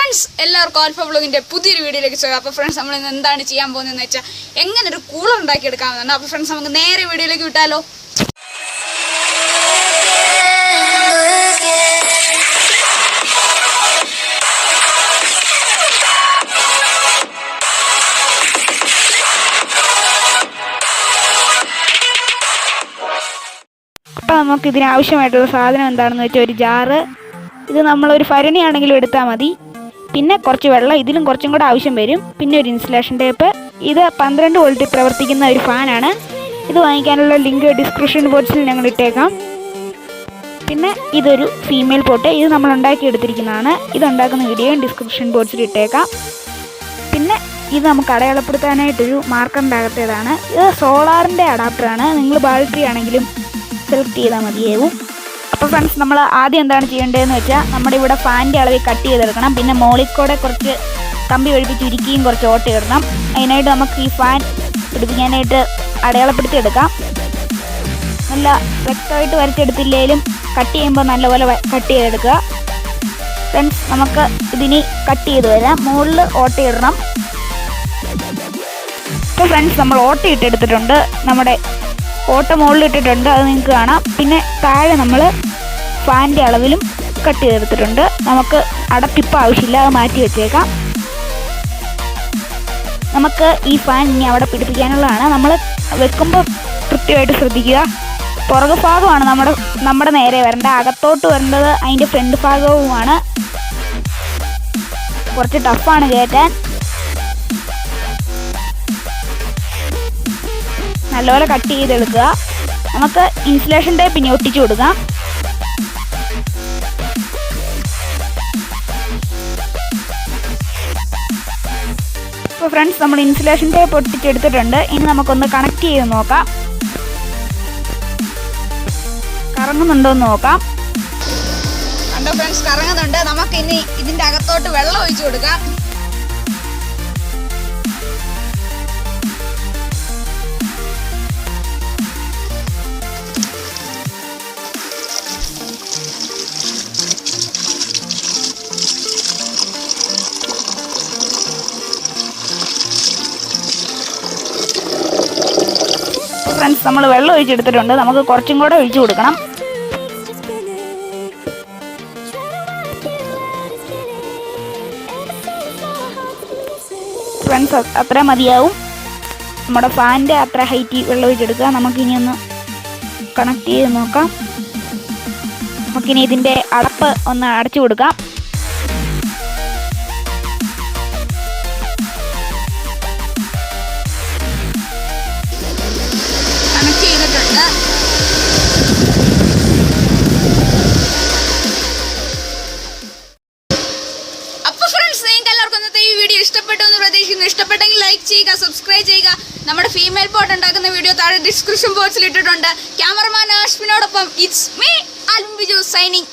Friends എല്ലാവർക്കും alpha വ്ലോഗിൻ്റെ പുതിയൊരു വീഡിയോയിലേക്ക് സ്വാഗതം. അപ്പോൾ ഫ്രണ്ട്സ് നമ്മൾ ഇന്ന് എന്താണ് ചെയ്യാൻ പോകുന്നതെന്ന് വെച്ചാൽ എങ്ങനെ ഒരു കൂളർ ഉണ്ടാക്കിയെടുക്കാമെന്നാണ്. അപ്പോൾ ഫ്രണ്ട്സ് നമുക്ക് നേരെ വീഡിയോയിലേക്ക് വിട്ടാലോ. അപ്പോൾ നമുക്ക് ഇതിനാവശ്യമായിട്ടുള്ള സാധനം എന്താണെന്ന് വെച്ചാൽ ഒരു ജാറ്, ഇത് നമ്മളൊരു ഭരണിയാണെങ്കിലും എടുത്താൽ മതി. പിന്നെ കുറച്ച് വെള്ളം, ഇതിലും കുറച്ചും കൂടെ ആവശ്യം വരും. പിന്നെ ഒരു ഇൻസുലേഷൻ ടേപ്പ്. ഇത് 12 വോൾട്ടിൽ പ്രവർത്തിക്കുന്ന ഒരു ഫാനാണ്. ഇത് വാങ്ങിക്കാനുള്ള ലിങ്ക് ഡിസ്ക്രിപ്ഷൻ ബോക്സിൽ ഞങ്ങൾ ഇട്ടേക്കാം. പിന്നെ ഇതൊരു ഫീമെയിൽ പോട്ട്, ഇത് നമ്മൾ ഉണ്ടാക്കിയെടുത്തിരിക്കുന്നതാണ്. ഇതുണ്ടാക്കുന്ന വീഡിയോയും ഡിസ്ക്രിപ്ഷൻ ബോക്സിൽ ഇട്ടേക്കാം. പിന്നെ ഇത് നമുക്ക് അടയാളപ്പെടുത്താനായിട്ടൊരു മാർക്കറിൻ്റെ അകത്തേതാണ്. ഇത് സോളാറിൻ്റെ അഡാപ്റ്ററാണ്. നിങ്ങൾ ബാറ്ററി ആണെങ്കിലും സെലക്ട് ചെയ്താൽ മതിയാവും. അപ്പോൾ ഫ്രണ്ട്സ് നമ്മൾ ആദ്യം എന്താണ് ചെയ്യേണ്ടതെന്ന് വെച്ചാൽ നമ്മുടെ ഇവിടെ ഫാനിൻ്റെ അളവിൽ കട്ട് ചെയ്തെടുക്കണം. പിന്നെ മോളിക്കൂടെ കുറച്ച് കമ്പി ഒഴിപ്പിച്ച് ഉരുക്കിയും കുറച്ച് ഓട്ടയിടണം. അതിനായിട്ട് നമുക്ക് ഈ ഫാൻ പിടിപ്പിക്കാനായിട്ട് അടയാളപ്പെടുത്തി എടുക്കാം. നല്ല വ്യക്തമായിട്ട് വരച്ചെടുത്തില്ലെങ്കിലും കട്ട് ചെയ്യുമ്പോൾ നല്ലപോലെ കട്ട് ചെയ്തെടുക്കുക. ഫ്രണ്ട്സ് നമുക്ക് ഇതിനി കട്ട് ചെയ്ത് വരാം. മുകളിൽ ഓട്ടയിടണം. ഇപ്പോൾ ഫ്രണ്ട്സ് നമ്മൾ ഓട്ടയിട്ടെടുത്തിട്ടുണ്ട്. നമ്മുടെ ഓട്ട മുകളിലിട്ടിട്ടുണ്ട്, അത് നിങ്ങൾക്ക് കാണാം. പിന്നെ താഴെ നമ്മൾ ഫാനിൻ്റെ അളവിലും കട്ട് ചെയ്തെടുത്തിട്ടുണ്ട്. നമുക്ക് അടപ്പിപ്പോൾ ആവശ്യമില്ല, അത് മാറ്റി വെച്ചേക്കാം. നമുക്ക് ഈ ഫാൻ ഇനി അവിടെ പിടിപ്പിക്കാനുള്ളതാണ്. നമ്മൾ വെക്കുമ്പോൾ കൃത്യമായിട്ട് ശ്രദ്ധിക്കുക. പുറകു ഭാഗമാണ് നമ്മുടെ നേരെ വരേണ്ടത്. അകത്തോട്ട് വരേണ്ടത് അതിൻ്റെ ഫ്രണ്ട് ഭാഗവുമാണ്. കുറച്ച് ടഫാണ് കയറ്റാൻ. നല്ലപോലെ കട്ട് ചെയ്തെടുക്കുക. നമുക്ക് ഇൻസുലേഷൻ ടേപ്പ് ഇനി ഒട്ടിച്ചു കൊടുക്കാം. ഇപ്പോൾ ഫ്രണ്ട്സ് നമ്മൾ ഇൻസുലേഷൻ ടേപ്പ് ഒട്ടിച്ചെടുത്തിട്ടുണ്ട്. ഇനി നമുക്കൊന്ന് കണക്ട് ചെയ്ത് നോക്കാം. കറങ്ങുന്നുണ്ടോ എന്ന് നോക്കാം. കണ്ടോ ഫ്രണ്ട്സ്, കറങ്ങുന്നുണ്ട്. നമുക്ക് ഇനി ഇതിൻ്റെ അകത്തോട്ട് വെള്ളം ഒഴിച്ചു കൊടുക്കാം. ഫ്രണ്ട്സ് നമ്മൾ വെള്ളം ഒഴിച്ചെടുത്തിട്ടുണ്ട്. നമുക്ക് കുറച്ചും കൂടെ ഒഴിച്ചു കൊടുക്കണം. ഫ്രണ്ട്സ് അത്ര മതിയാവും. നമ്മുടെ ഫാനിൻ്റെ അത്ര ഹൈറ്റ് വെള്ളം ഒഴിച്ചെടുക്കുക. നമുക്കിനി ഒന്ന് കണക്ട് ചെയ്ത് നോക്കാം. നമുക്കിനി ഇതിൻ്റെ അടപ്പ് ഒന്ന് അടച്ചു കൊടുക്കാം. അപ്പോൾ ഫ്രണ്ട്സ് നിങ്ങൾക്ക് എല്ലാവർക്കും ഇന്നത്തെ ഈ വീഡിയോ ഇഷ്ടപ്പെട്ടു എന്ന് പ്രതീക്ഷിക്കുന്നു. ഇഷ്ടപ്പെട്ടെങ്കിൽ ലൈക്ക് ചെയ്യുക, സബ്സ്ക്രൈബ് ചെയ്യുക. നമ്മുടെ ഫീമെയിൽ പോട്ട് ഉണ്ടാക്കുന്ന വീഡിയോ താഴെ ഡിസ്ക്രിപ്ഷൻ ബോക്സിൽ ഇട്ടിട്ടുണ്ട്. ക്യാമറമാൻ ആഷ്മിനോടൊപ്പം ഇറ്റ്സ് മീ ആൽബിജു സൈനിങ്